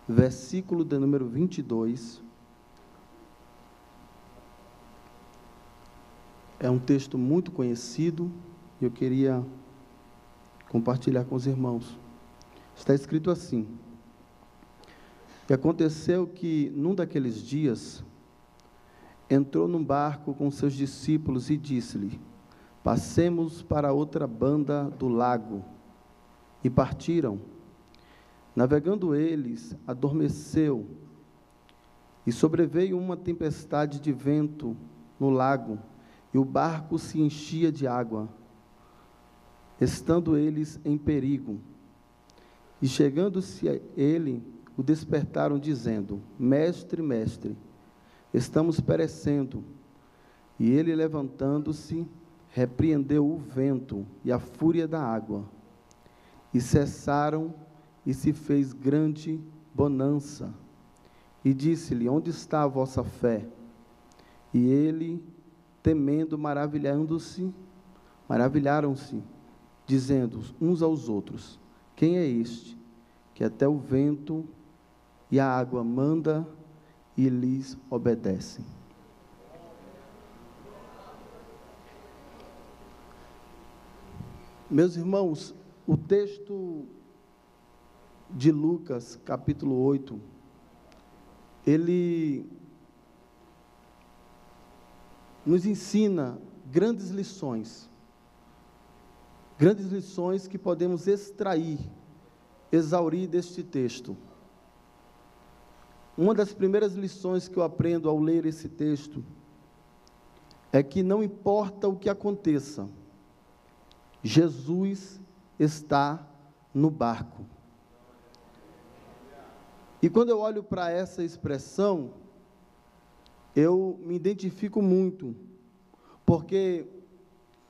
versículo de número 22. É um texto muito conhecido e eu queria compartilhar com os irmãos. Está escrito assim: E aconteceu que, num daqueles dias, entrou num barco com seus discípulos e disse-lhe: Passemos para outra banda do lago. E partiram. Navegando eles, adormeceu, e sobreveio uma tempestade de vento no lago, e o barco se enchia de água, estando eles em perigo. E chegando-se a ele, o despertaram, dizendo: Mestre, mestre, estamos perecendo. E ele, levantando-se, repreendeu o vento e a fúria da água, e cessaram, e se fez grande bonança. E disse-lhe: Onde está a vossa fé? E ele, temendo, maravilharam-se, dizendo uns aos outros: Quem é este, que até o vento e a água manda e lhes obedecem? Meus irmãos, o texto de Lucas, capítulo 8, ele nos ensina grandes lições que podemos extrair, exaurir deste texto. Uma das primeiras lições que eu aprendo ao ler esse texto é que não importa o que aconteça, Jesus está no barco. E quando eu olho para essa expressão, eu me identifico muito, porque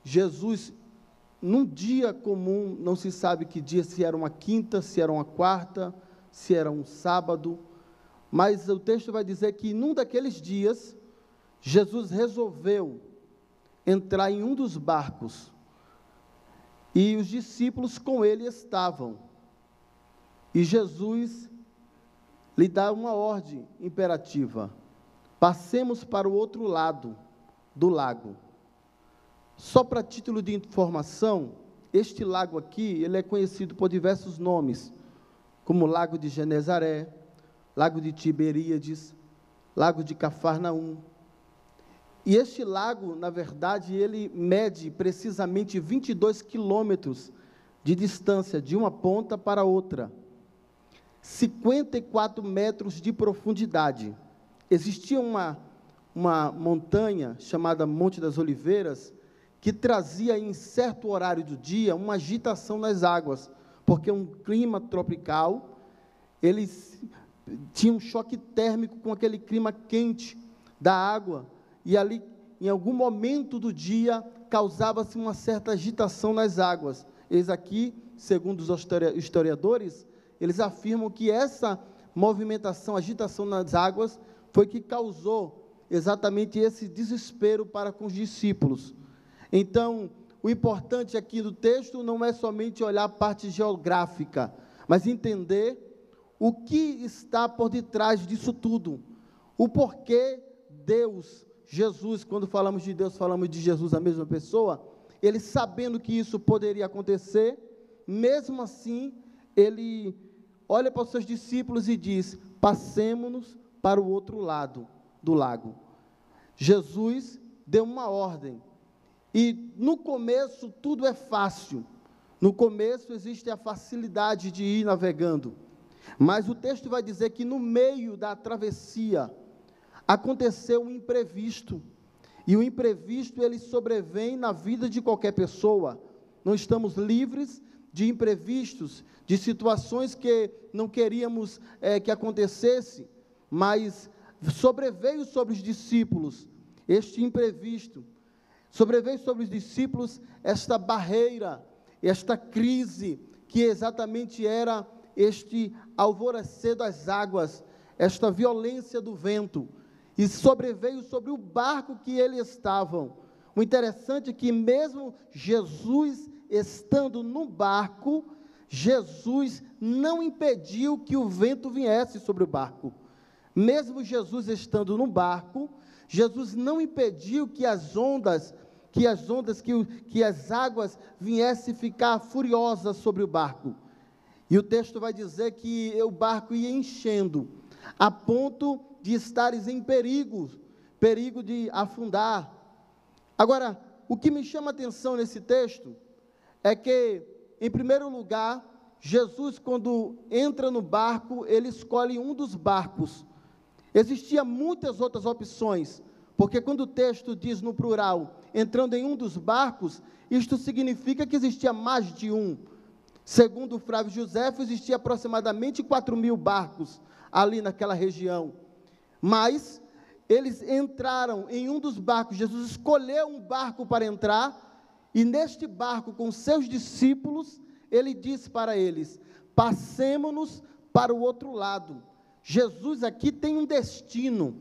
Jesus, num dia comum, não se sabe que dia, se era uma quinta, se era uma quarta, se era um sábado, mas o texto vai dizer que num daqueles dias, Jesus resolveu entrar em um dos barcos, e os discípulos com ele estavam, e Jesus lhe dá uma ordem imperativa: passemos para o outro lado do lago. Só para título de informação, este lago aqui, ele é conhecido por diversos nomes, como Lago de Genezaré, Lago de Tiberíades, Lago de Cafarnaum. E este lago, na verdade, ele mede precisamente 22 quilômetros de distância de uma ponta para outra, 54 metros de profundidade. Existia uma montanha chamada Monte das Oliveiras, que trazia em certo horário do dia uma agitação nas águas, porque um clima tropical, eles tinham um choque térmico com aquele clima quente da água, e ali, em algum momento do dia, causava-se uma certa agitação nas águas. Eis aqui, segundo os historiadores, eles afirmam que essa movimentação, agitação nas águas, foi que causou exatamente esse desespero para com os discípulos. Então, o importante aqui do texto não é somente olhar a parte geográfica, mas entender o que está por detrás disso tudo, o porquê Deus, Jesus, quando falamos de Deus, falamos de Jesus, a mesma pessoa, ele sabendo que isso poderia acontecer, mesmo assim, ele olha para os seus discípulos e diz: passemos-nos para o outro lado do lago. Jesus deu uma ordem, e no começo tudo é fácil, no começo existe a facilidade de ir navegando, mas o texto vai dizer que no meio da travessia, aconteceu um imprevisto, e o imprevisto ele sobrevém na vida de qualquer pessoa. Não estamos livres de imprevistos, de situações que não queríamos que acontecesse, mas sobreveio sobre os discípulos este imprevisto, sobreveio sobre os discípulos esta barreira, esta crise, que exatamente era este alvorecer das águas, esta violência do vento, e sobreveio sobre o barco que eles estavam. O interessante é que mesmo Jesus estando no barco, Jesus não impediu que o vento viesse sobre o barco. Mesmo Jesus estando no barco, Jesus não impediu que as águas viessem ficar furiosas sobre o barco. E o texto vai dizer que o barco ia enchendo, a ponto de estares em perigo de afundar. Agora, o que me chama a atenção nesse texto é que, em primeiro lugar, Jesus, quando entra no barco, ele escolhe um dos barcos. Existiam muitas outras opções, porque quando o texto diz no plural, entrando em um dos barcos, isto significa que existia mais de um. Segundo Flávio Josefo, existia aproximadamente 4.000 barcos ali naquela região. Mas eles entraram em um dos barcos, Jesus escolheu um barco para entrar, e neste barco, com seus discípulos, ele disse para eles: passemo-nos para o outro lado. Jesus aqui tem um destino.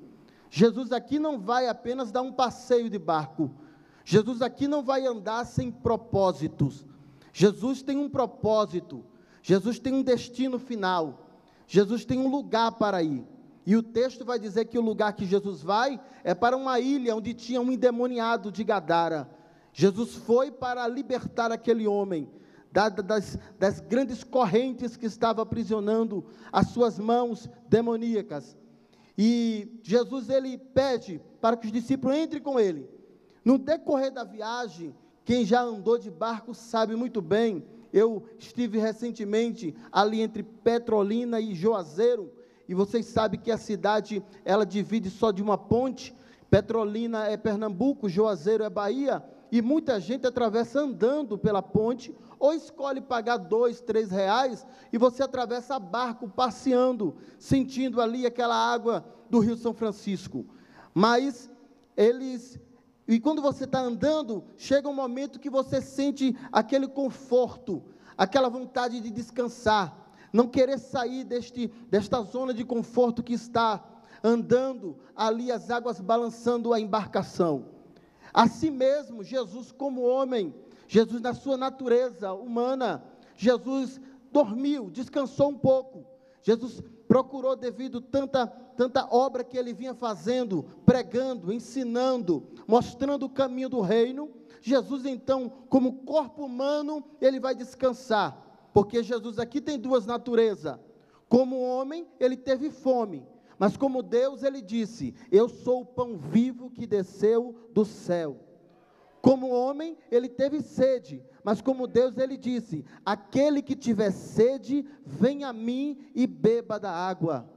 Jesus aqui não vai apenas dar um passeio de barco. Jesus aqui não vai andar sem propósitos. Jesus tem um propósito. Jesus tem um destino final. Jesus tem um lugar para ir. E o texto vai dizer que o lugar que Jesus vai é para uma ilha onde tinha um endemoniado de Gadara. Jesus foi para libertar aquele homem das grandes correntes que estava aprisionando as suas mãos demoníacas. E Jesus, ele pede para que os discípulos entrem com ele. No decorrer da viagem, quem já andou de barco sabe muito bem. Eu estive recentemente ali entre Petrolina e Juazeiro, e vocês sabem que a cidade, ela divide só de uma ponte. Petrolina é Pernambuco, Juazeiro é Bahia, e muita gente atravessa andando pela ponte, ou escolhe pagar R$2, R$3, e você atravessa a barco, passeando, sentindo ali aquela água do Rio São Francisco. Mas e quando você está andando, chega um momento que você sente aquele conforto, aquela vontade de descansar, não querer sair desta zona de conforto que está andando ali, as águas balançando a embarcação. Assim mesmo, Jesus como homem, Jesus na sua natureza humana, Jesus dormiu, descansou um pouco. Jesus procurou, devido tanta obra que ele vinha fazendo, pregando, ensinando, mostrando o caminho do reino. Jesus então, como corpo humano, ele vai descansar, porque Jesus aqui tem duas naturezas. Como homem, ele teve fome, mas como Deus, ele disse: eu sou o pão vivo que desceu do céu. Como homem, ele teve sede, mas como Deus, ele disse: aquele que tiver sede, venha a mim e beba da água.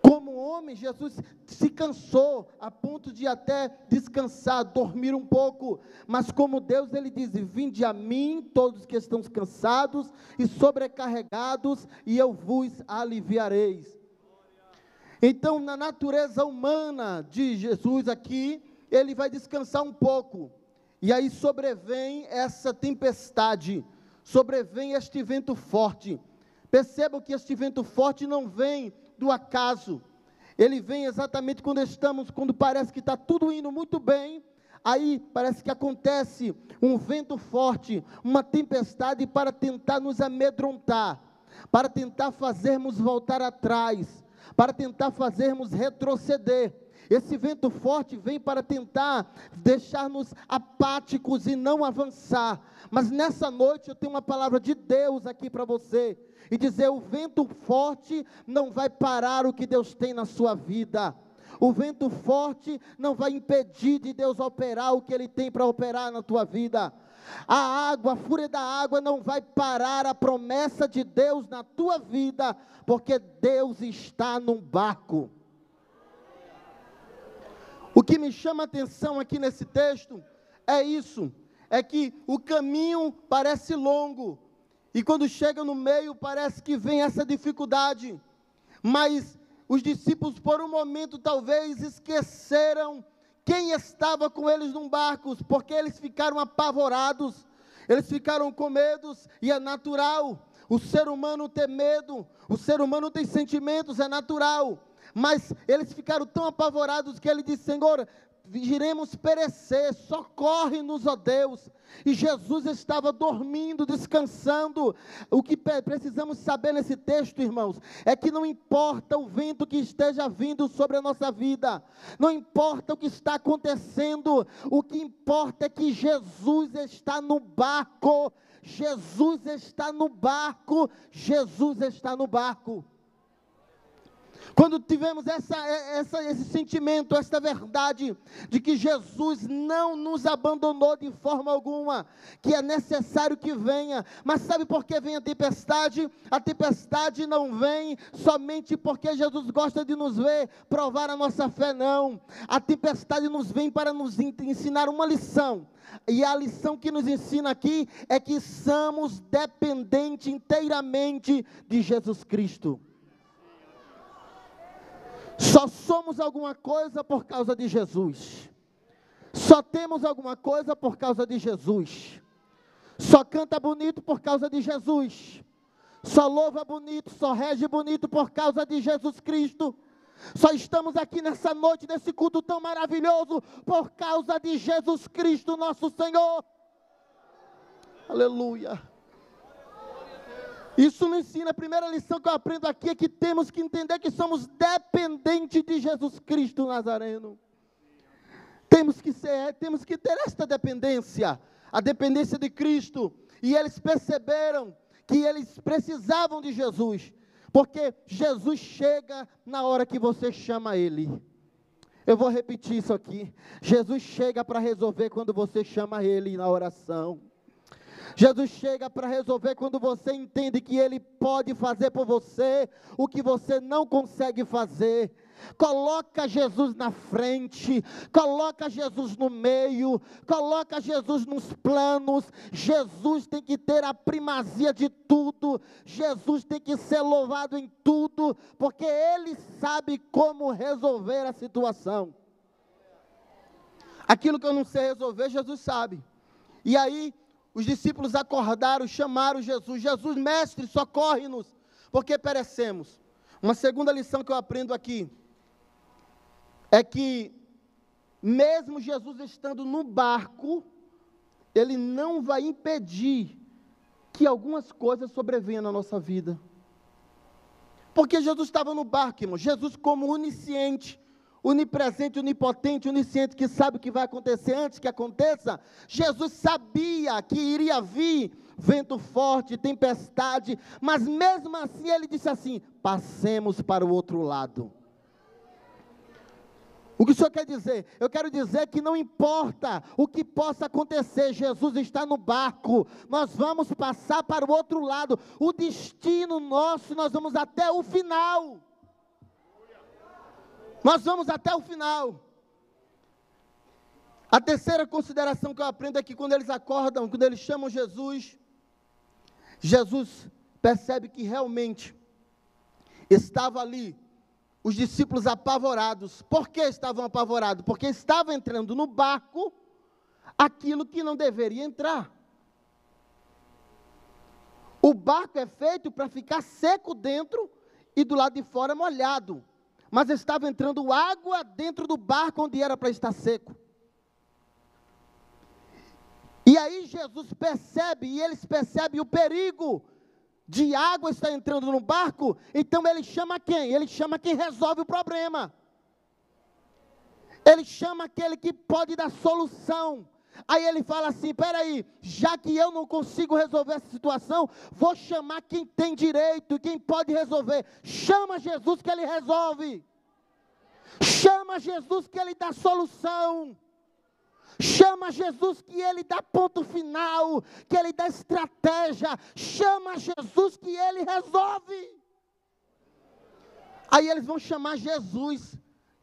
Como homem, Jesus se cansou, a ponto de até descansar, dormir um pouco, mas como Deus, ele diz: vinde a mim, todos que estão cansados e sobrecarregados, e eu vos aliviareis. Então, na natureza humana de Jesus aqui, ele vai descansar um pouco, e aí sobrevém essa tempestade, sobrevém este vento forte. Percebam que este vento forte não vem do acaso, ele vem exatamente quando parece que está tudo indo muito bem, aí parece que acontece um vento forte, uma tempestade para tentar nos amedrontar, para tentar fazermos voltar atrás, para tentar fazermos retroceder. Esse vento forte vem para tentar deixar-nos apáticos e não avançar. Mas nessa noite eu tenho uma palavra de Deus aqui para você, e dizer: o vento forte não vai parar o que Deus tem na sua vida. O vento forte não vai impedir de Deus operar o que Ele tem para operar na tua vida. A fúria da água não vai parar a promessa de Deus na tua vida, porque Deus está num barco. O que me chama a atenção aqui nesse texto é isso, é que o caminho parece longo, e quando chega no meio parece que vem essa dificuldade, mas os discípulos por um momento talvez esqueceram quem estava com eles num barco, porque eles ficaram apavorados, eles ficaram com medo, e é natural, o ser humano tem medo, o ser humano tem sentimentos, é natural. Mas eles ficaram tão apavorados que ele disse: Senhor, iremos perecer, socorre-nos, ó Deus. E Jesus estava dormindo, descansando. O que precisamos saber nesse texto, irmãos, é que não importa o vento que esteja vindo sobre a nossa vida, não importa o que está acontecendo, o que importa é que Jesus está no barco, Jesus está no barco, Jesus está no barco. Quando tivemos esse sentimento, essa verdade de que Jesus não nos abandonou de forma alguma, que é necessário que venha, mas sabe por que vem a tempestade? A tempestade não vem somente porque Jesus gosta de nos ver provar a nossa fé, não. A tempestade nos vem para nos ensinar uma lição. E a lição que nos ensina aqui é que somos dependentes inteiramente de Jesus Cristo. Só somos alguma coisa por causa de Jesus. Só temos alguma coisa por causa de Jesus. Só canta bonito por causa de Jesus. Só louva bonito, só rege bonito por causa de Jesus Cristo. Só estamos aqui nessa noite, nesse culto tão maravilhoso, por causa de Jesus Cristo, nosso Senhor. Aleluia. Isso me ensina, a primeira lição que eu aprendo aqui é que temos que entender que somos dependentes de Jesus Cristo Nazareno. Temos que ter esta dependência, a dependência de Cristo. E eles perceberam que eles precisavam de Jesus, porque Jesus chega na hora que você chama Ele. Eu vou repetir isso aqui. Jesus chega para resolver quando você chama Ele na oração. Jesus chega para resolver quando você entende que Ele pode fazer por você o que você não consegue fazer. Coloca Jesus na frente, coloca Jesus no meio, coloca Jesus nos planos. Jesus tem que ter a primazia de tudo, Jesus tem que ser louvado em tudo, porque Ele sabe como resolver a situação. Aquilo que eu não sei resolver, Jesus sabe. E aí, os discípulos acordaram, chamaram Jesus. Jesus, mestre, socorre-nos, porque perecemos. Uma segunda lição que eu aprendo aqui é que, mesmo Jesus estando no barco, Ele não vai impedir que algumas coisas sobrevenham na nossa vida. Porque Jesus estava no barco, irmão. Jesus, como onisciente, onipresente, onipotente, onisciente, que sabe o que vai acontecer antes que aconteça, Jesus sabia que iria vir vento forte, tempestade, mas mesmo assim Ele disse assim: passemos para o outro lado. O que o Senhor quer dizer? Eu quero dizer que não importa o que possa acontecer, Jesus está no barco, nós vamos passar para o outro lado, o destino nosso, nós vamos até o final. Nós vamos até o final. A terceira consideração que eu aprendo é que quando eles acordam, quando eles chamam Jesus, Jesus percebe que realmente estava ali os discípulos apavorados. Por que estavam apavorados? Porque estava entrando no barco aquilo que não deveria entrar. O barco é feito para ficar seco dentro e do lado de fora molhado. Mas estava entrando água dentro do barco onde era para estar seco. E aí Jesus percebe, e eles percebem o perigo de água estar entrando no barco. Então Ele chama quem? Ele chama quem resolve o problema. Ele chama aquele que pode dar solução. Aí Ele fala assim: peraí, já que eu não consigo resolver essa situação, vou chamar quem tem direito, quem pode resolver. Chama Jesus que Ele resolve. Chama Jesus que Ele dá solução. Chama Jesus que Ele dá ponto final, que Ele dá estratégia. Chama Jesus que Ele resolve. Aí eles vão chamar Jesus.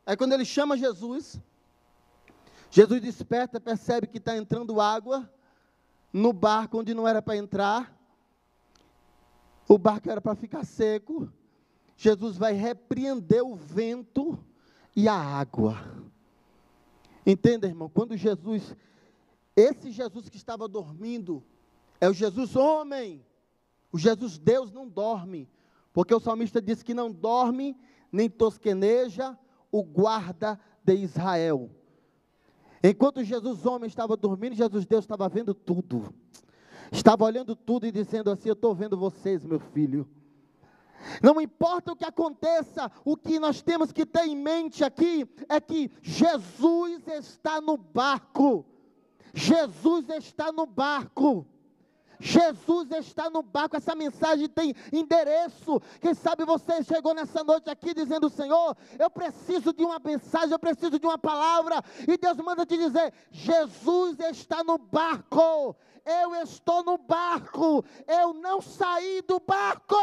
Aí quando ele chama Jesus, Jesus desperta, percebe que está entrando água no barco onde não era para entrar. O barco era para ficar seco. Jesus vai repreender o vento e a água. Entenda, irmão, quando Jesus, esse Jesus que estava dormindo, é o Jesus homem. O Jesus Deus não dorme, porque o salmista diz que não dorme, nem tosqueneja o guarda de Israel. Enquanto Jesus homem estava dormindo, Jesus Deus estava vendo tudo. Estava olhando tudo e dizendo assim: eu estou vendo vocês, meu filho. Não importa o que aconteça, o que nós temos que ter em mente aqui é que Jesus está no barco. Jesus está no barco. Jesus está no barco. Essa mensagem tem endereço. Quem sabe você chegou nessa noite aqui dizendo: Senhor, eu preciso de uma mensagem, eu preciso de uma palavra, e Deus manda te dizer: Jesus está no barco. Eu estou no barco, eu não saí do barco.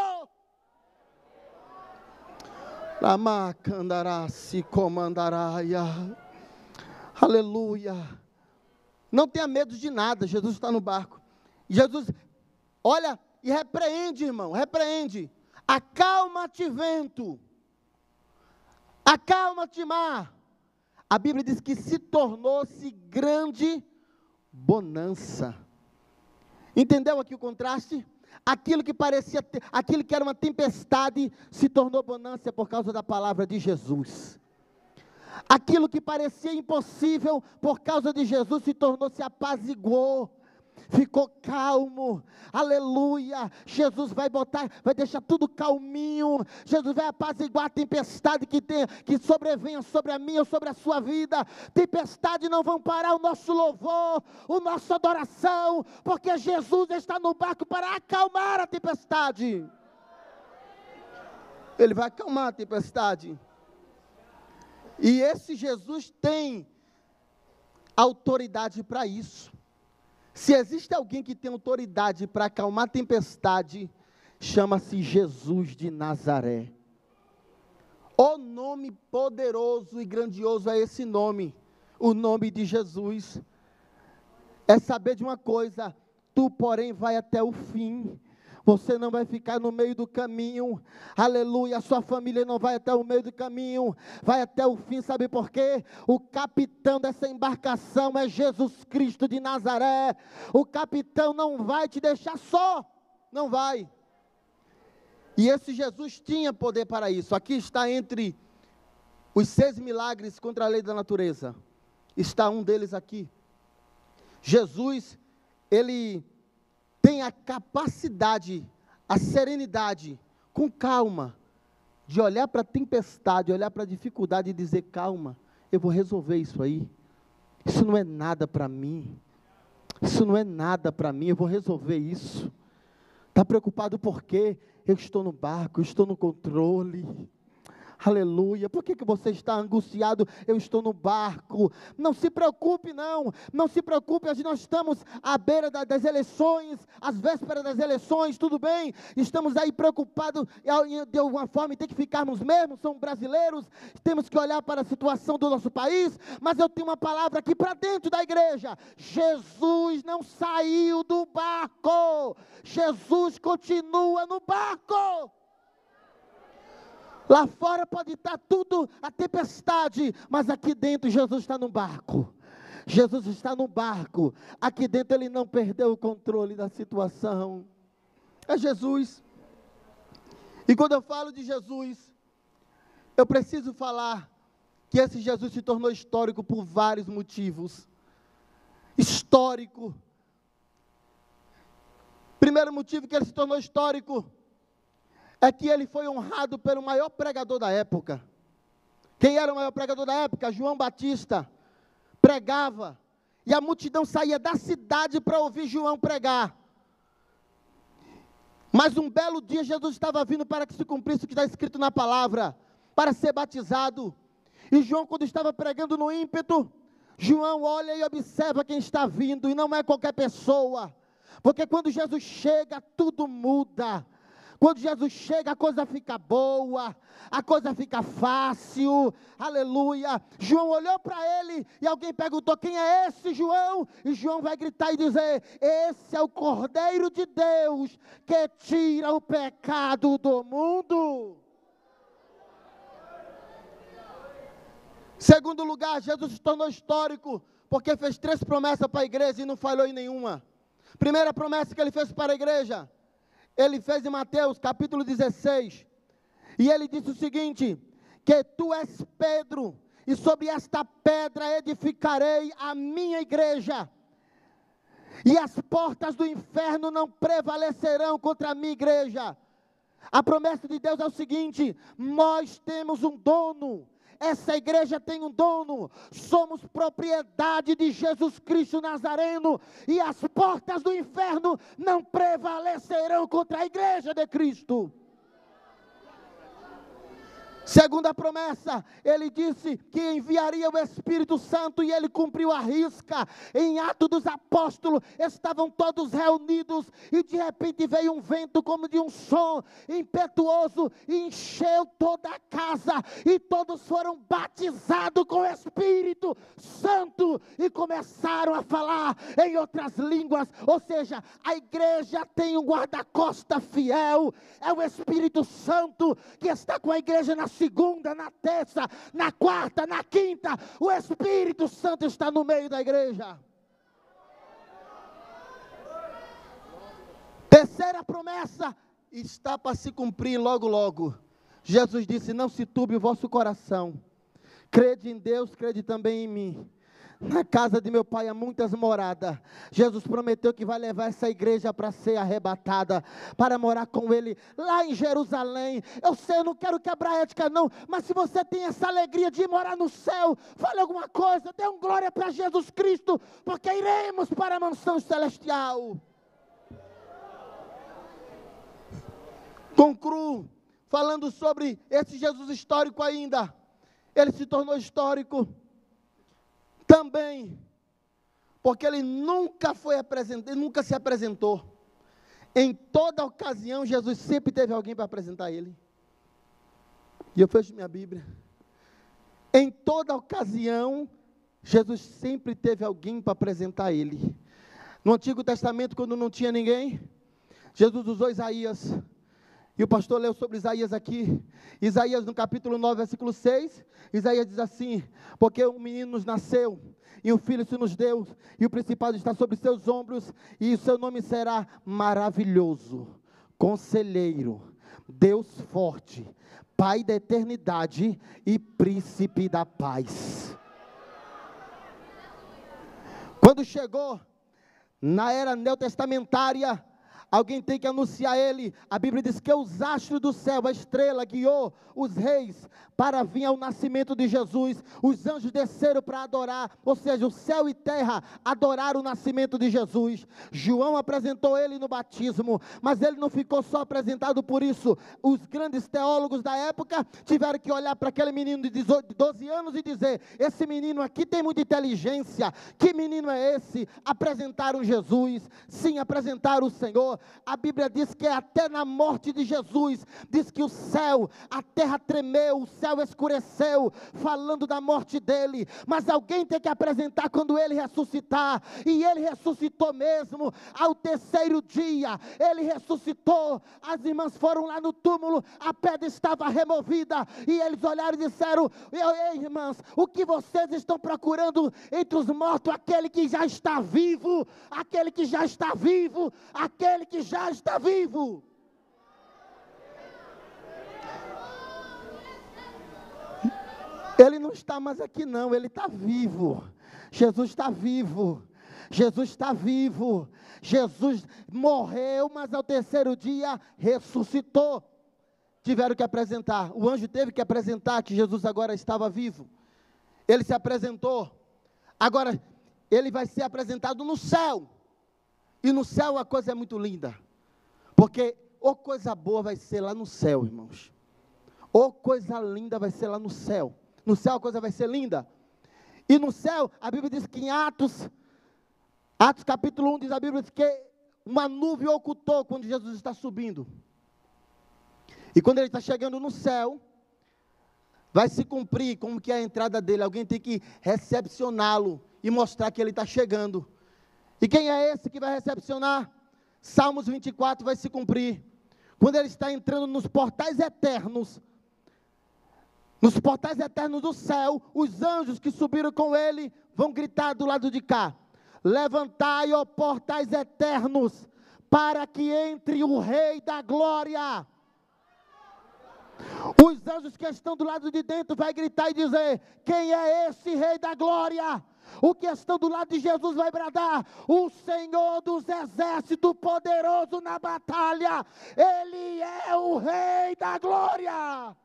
Lama candará se comandaraia. Aleluia. Não tenha medo de nada, Jesus está no barco. Jesus, olha, e repreende, irmão, repreende. Acalma-te, vento. Acalma-te, mar. A Bíblia diz que se tornou-se grande bonança. Entendeu aqui o contraste? Aquilo que parecia, aquilo que era uma tempestade, se tornou bonança por causa da palavra de Jesus. Aquilo que parecia impossível, por causa de Jesus, se apaziguou. Ficou calmo, aleluia. Jesus vai deixar tudo calminho. Jesus vai apaziguar a tempestade que sobrevenha sobre a minha ou sobre a sua vida. Tempestade não vão parar o nosso louvor, a nossa adoração, porque Jesus está no barco para acalmar a tempestade. Ele vai acalmar a tempestade. E esse Jesus tem autoridade para isso. Se existe alguém que tem autoridade para acalmar a tempestade, chama-se Jesus de Nazaré. O nome poderoso e grandioso é esse nome, o nome de Jesus. É saber de uma coisa: tu, porém, vai até o fim. Você não vai ficar no meio do caminho, aleluia. A sua família não vai até o meio do caminho, vai até o fim. Sabe por quê? O capitão dessa embarcação é Jesus Cristo de Nazaré. O capitão não vai te deixar só, não vai. E esse Jesus tinha poder para isso. Aqui está, entre os 6 milagres contra a lei da natureza, está um deles aqui. Jesus, ele tem a capacidade, a serenidade, com calma, de olhar para a tempestade, olhar para a dificuldade e dizer: calma, eu vou resolver isso aí. Isso não é nada para mim. Isso não é nada para mim, eu vou resolver isso. Está preocupado por quê? Eu estou no barco, eu estou no controle. Aleluia. Por que você está angustiado? Eu estou no barco. Não se preocupe, não se preocupe. Nós estamos à beira das eleições, às vésperas das eleições, tudo bem? Estamos aí preocupados de alguma forma, e tem que ficarmos mesmo, somos brasileiros, temos que olhar para a situação do nosso país, mas eu tenho uma palavra aqui para dentro da igreja: Jesus não saiu do barco, Jesus continua no barco. Lá fora pode estar tudo, a tempestade, mas aqui dentro Jesus está no barco. Jesus está no barco. Aqui dentro ele não perdeu o controle da situação. É Jesus. E quando eu falo de Jesus, eu preciso falar que esse Jesus se tornou histórico por vários motivos. Histórico. Primeiro motivo que ele se tornou histórico é que ele foi honrado pelo maior pregador da época. Quem era o maior pregador da época? João Batista. Pregava, e a multidão saía da cidade para ouvir João pregar. Mas um belo dia Jesus estava vindo para que se cumprisse o que está escrito na palavra, para ser batizado. E João, quando estava pregando no ímpeto, João olha e observa quem está vindo, e não é qualquer pessoa, porque quando Jesus chega, tudo muda. Quando Jesus chega, a coisa fica boa, a coisa fica fácil, aleluia. João olhou para ele e alguém perguntou: quem é esse, João? E João vai gritar e dizer: esse é o Cordeiro de Deus, que tira o pecado do mundo. Segundo lugar, Jesus se tornou histórico, porque fez 3 promessas para a igreja e não falhou em nenhuma. Primeira promessa que ele fez para a igreja, ele fez em Mateus capítulo 16, e ele disse o seguinte: que tu és Pedro, e sobre esta pedra edificarei a minha igreja, e as portas do inferno não prevalecerão contra a minha igreja. A promessa de Deus é o seguinte: nós temos um dono, essa igreja tem um dono, somos propriedade de Jesus Cristo Nazareno, e as portas do inferno não prevalecerão contra a igreja de Cristo. Segunda promessa, ele disse que enviaria o Espírito Santo, e ele cumpriu a risca. Em Atos dos Apóstolos, estavam todos reunidos, e de repente veio um vento como de um som impetuoso, e encheu toda a casa, e todos foram batizados com o Espírito Santo, e começaram a falar em outras línguas. Ou seja, a igreja tem um guarda-costa fiel, é o Espírito Santo que está com a igreja na segunda, na terça, na quarta, na quinta. O Espírito Santo está no meio da igreja. Terceira promessa está para se cumprir logo logo. Jesus disse: não se turbe o vosso coração, crede em Deus, crede também em mim. Na casa de meu pai há muitas moradas. Jesus prometeu que vai levar essa igreja para ser arrebatada, para morar com ele lá em Jerusalém. Eu sei, eu não quero quebrar a ética não, mas se você tem essa alegria de morar no céu, fale alguma coisa, dê glória para Jesus Cristo, porque iremos para a mansão celestial. Concluo falando sobre esse Jesus histórico ainda. Ele se tornou histórico também porque ele nunca se apresentou. Em toda ocasião, Jesus sempre teve alguém para apresentar ele. E eu fecho minha Bíblia. Em toda ocasião, Jesus sempre teve alguém para apresentar ele. No Antigo Testamento, quando não tinha ninguém, Jesus usou Isaías. E o pastor leu sobre Isaías aqui. Isaías no capítulo 9, versículo 6. Isaías diz assim: porque um menino nos nasceu, e um filho se nos deu, e o principado está sobre seus ombros, e o seu nome será Maravilhoso, Conselheiro, Deus Forte, Pai da Eternidade e Príncipe da Paz. Quando chegou na era neotestamentária, alguém tem que anunciar ele. A Bíblia diz que os astros do céu, a estrela, guiou os reis para vir ao nascimento de Jesus. Os anjos desceram para adorar, ou seja, o céu e terra adoraram o nascimento de Jesus. João apresentou ele no batismo, mas ele não ficou só apresentado por isso. Os grandes teólogos da época tiveram que olhar para aquele menino de 12 anos e dizer: esse menino aqui tem muita inteligência, que menino é esse? Apresentaram Jesus, sim, apresentaram o Senhor. A Bíblia diz que até na morte de Jesus, diz que o céu, a terra tremeu, o céu escureceu, falando da morte dele. Mas alguém tem que apresentar quando ele ressuscitar, e ele ressuscitou mesmo. Ao terceiro dia, ele ressuscitou. As irmãs foram lá no túmulo, a pedra estava removida, e eles olharam e disseram: ei, irmãs, o que vocês estão procurando entre os mortos? Aquele que já está vivo, aquele que já está vivo, aquele que já está vivo. Ele não está mais aqui não, ele está vivo. Jesus está vivo. Jesus está vivo. Jesus morreu, mas ao terceiro dia ressuscitou. Tiveram que apresentar, o anjo teve que apresentar que Jesus agora estava vivo. Ele se apresentou. Agora ele vai ser apresentado no céu. E no céu a coisa é muito linda, porque ou coisa boa vai ser lá no céu, irmãos, ou coisa linda vai ser lá no céu. No céu a coisa vai ser linda. E no céu, a Bíblia diz que em Atos capítulo 1, diz a Bíblia que uma nuvem ocultou quando Jesus está subindo. E quando ele está chegando no céu, vai se cumprir como que é a entrada dele. Alguém tem que recepcioná-lo e mostrar que ele está chegando. E quem é esse que vai recepcionar? Salmos 24 vai se cumprir. Quando ele está entrando nos portais eternos do céu, os anjos que subiram com ele vão gritar do lado de cá: levantai, ó portais eternos, para que entre o Rei da Glória. Os anjos que estão do lado de dentro vai gritar e dizer: quem é esse Rei da Glória? O que estão do lado de Jesus vai bradar: o Senhor dos Exércitos, poderoso na batalha, Ele é o Rei da Glória.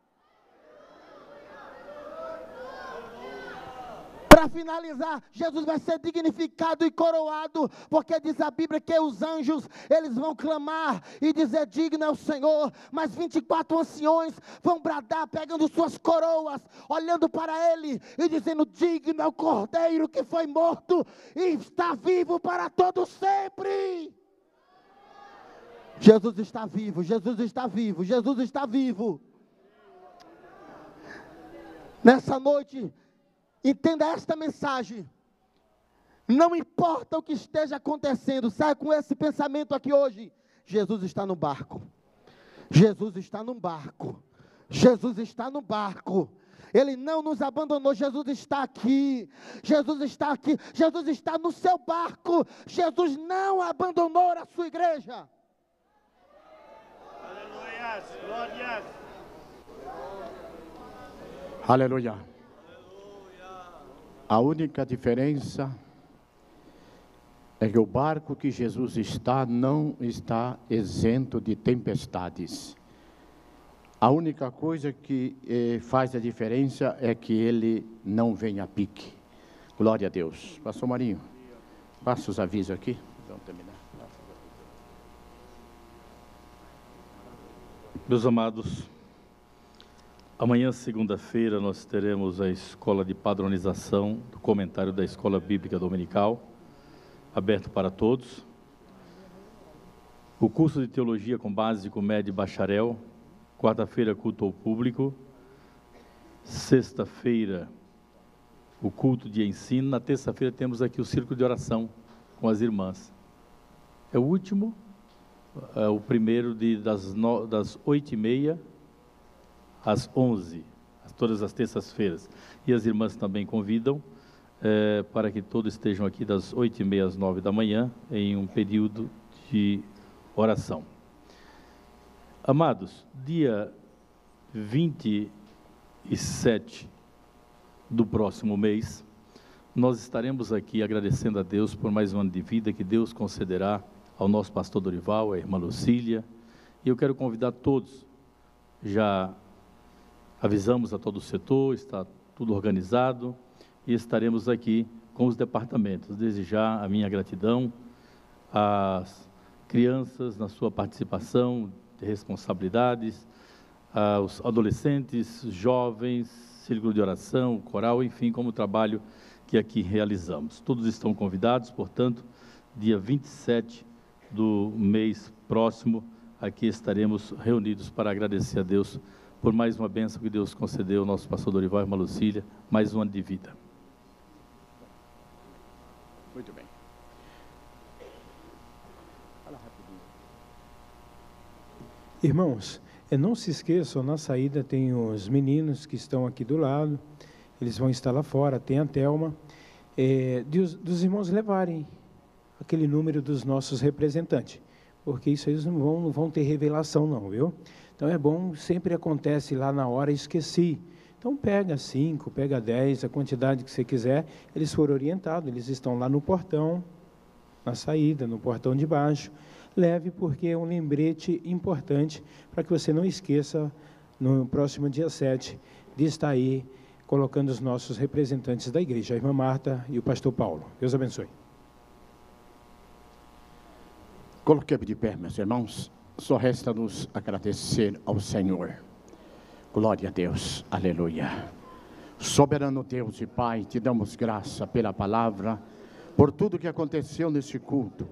Para finalizar, Jesus vai ser dignificado e coroado, porque diz a Bíblia que os anjos, eles vão clamar e dizer: digno é o Senhor, mas 24 anciões vão bradar, pegando suas coroas, olhando para Ele e dizendo: digno é o Cordeiro que foi morto e está vivo para todo sempre. Jesus está vivo, Jesus está vivo, Jesus está vivo. Nessa noite, entenda esta mensagem. Não importa o que esteja acontecendo, saia com esse pensamento aqui hoje: Jesus está no barco. Jesus está no barco. Jesus está no barco. Ele não nos abandonou. Jesus está aqui. Jesus está aqui. Jesus está no seu barco. Jesus não abandonou a sua igreja. Aleluia. Glórias. Aleluia. A única diferença é que o barco que Jesus está não está isento de tempestades. A única coisa que faz a diferença é que ele não vem a pique. Glória a Deus. Pastor Marinho, passa os avisos aqui. Vamos terminar. Meus amados, amanhã, segunda-feira, nós teremos a escola de padronização do comentário da Escola Bíblica Dominical, aberto para todos. O curso de Teologia com Básico, Médio e Bacharel, quarta-feira, culto ao público. Sexta-feira, o culto de ensino. Na terça-feira, temos aqui o círculo de oração com as irmãs. É o último, o primeiro das 8h30 às 11h, todas as terças-feiras. E as irmãs também convidam para que todos estejam aqui das 8h30 às 9h da manhã, em um período de oração. Amados, dia 27 do próximo mês, nós estaremos aqui agradecendo a Deus por mais um ano de vida que Deus concederá ao nosso pastor Dorival, à irmã Lucília. E eu quero convidar todos. Já avisamos a todo o setor, está tudo organizado e estaremos aqui com os departamentos. Desde já a minha gratidão às crianças na sua participação de responsabilidades, aos adolescentes, jovens, círculo de oração, coral, enfim, como o trabalho que aqui realizamos. Todos estão convidados, portanto, dia 27 do mês próximo, aqui estaremos reunidos para agradecer a Deus por mais uma bênção que Deus concedeu ao nosso pastor Dorival e irmã Lucília, mais um ano de vida. Muito bem. Irmãos, não se esqueçam, na saída tem os meninos que estão aqui do lado, eles vão estar lá fora, tem a Thelma, dos irmãos levarem aquele número dos nossos representantes, porque isso aí não vão ter revelação não, viu? Então é bom, sempre acontece lá na hora, esqueci. Então pega 5, pega 10, a quantidade que você quiser, eles foram orientados, eles estão lá no portão, na saída, no portão de baixo. Leve, porque é um lembrete importante para que você não esqueça, no próximo dia 7, de estar aí colocando os nossos representantes da igreja, a irmã Marta e o pastor Paulo. Deus abençoe. Coloquemos de pé, meus irmãos. Só resta nos agradecer ao Senhor. Glória a Deus, aleluia. Soberano Deus e Pai, te damos graça pela palavra, por tudo que aconteceu nesse culto,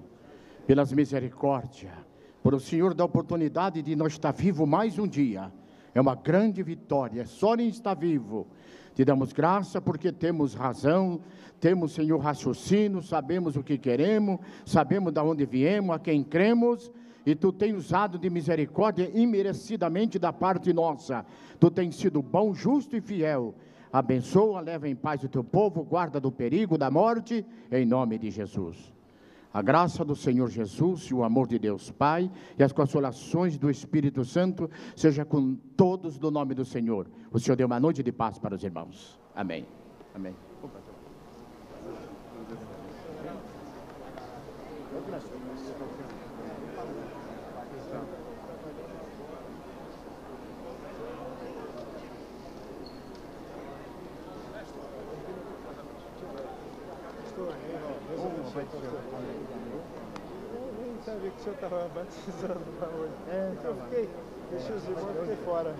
pelas misericórdias, por o Senhor dar a oportunidade de nós estar vivo mais um dia. É uma grande vitória, só em estar vivo. Te damos graça porque temos razão, temos, Senhor, raciocínio, sabemos o que queremos, sabemos de onde viemos, a quem cremos, e Tu tens usado de misericórdia imerecidamente da parte nossa. Tu tens sido bom, justo e fiel. Abençoa, leva em paz o Teu povo, guarda do perigo, da morte, em nome de Jesus. A graça do Senhor Jesus e o amor de Deus Pai e as consolações do Espírito Santo seja com todos no nome do Senhor. O Senhor dê uma noite de paz para os irmãos. Amém. Amém. Nem sabia que o senhor estava batizando lá hoje. Então eu fiquei, deixei os irmãos, fiquei fora.